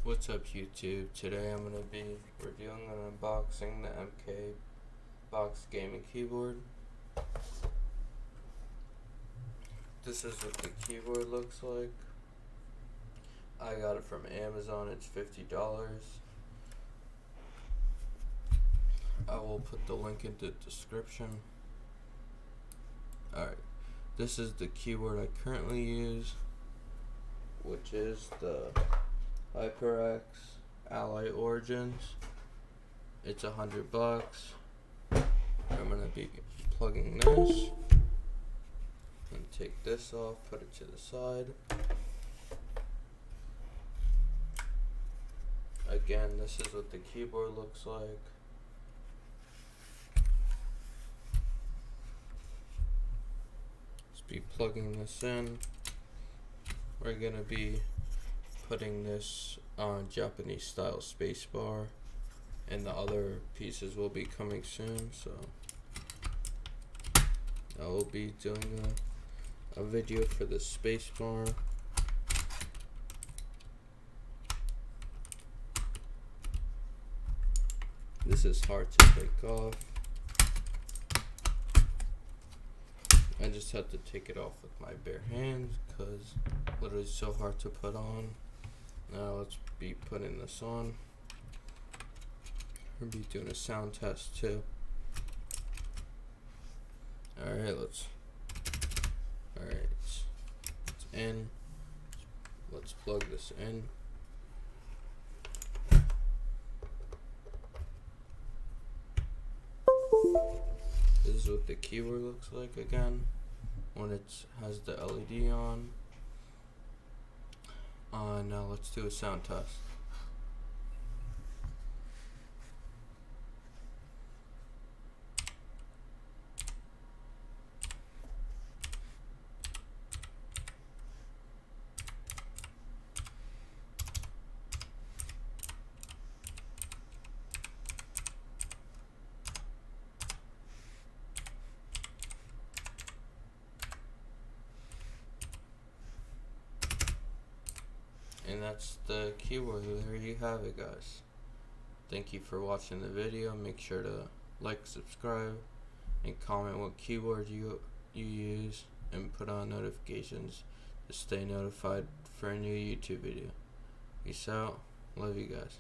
What's up YouTube? Today I'm going to be reviewing and unboxing the MK Box Gaming Keyboard. This is what the keyboard looks like. I got it from Amazon, it's $50. I will put the link in the description. Alright, this is the keyboard I currently use, which is the HyperX Ally Origins. It's $100. I'm gonna be plugging this and take this off, put it to the side. Again, this is what the keyboard looks like. Just be plugging this in. We're gonna be putting this on Japanese style spacebar, and the other pieces will be coming soon, so I will be doing a video for the spacebar. This is hard to take off. I just have to take it off with my bare hands because literally it's so hard to put on. Now let's be putting this on. We'll be doing a sound test too. Alright, it's in. Let's plug this in. This is what the keyboard looks like again when it has the LED on. Now let's do a sound test. And that's the keyboard. There you have it, guys. Thank you for watching the video. Make sure to like, subscribe, and comment what keyboard you use, and put on notifications to stay notified for a new YouTube video. Peace out. Love you guys.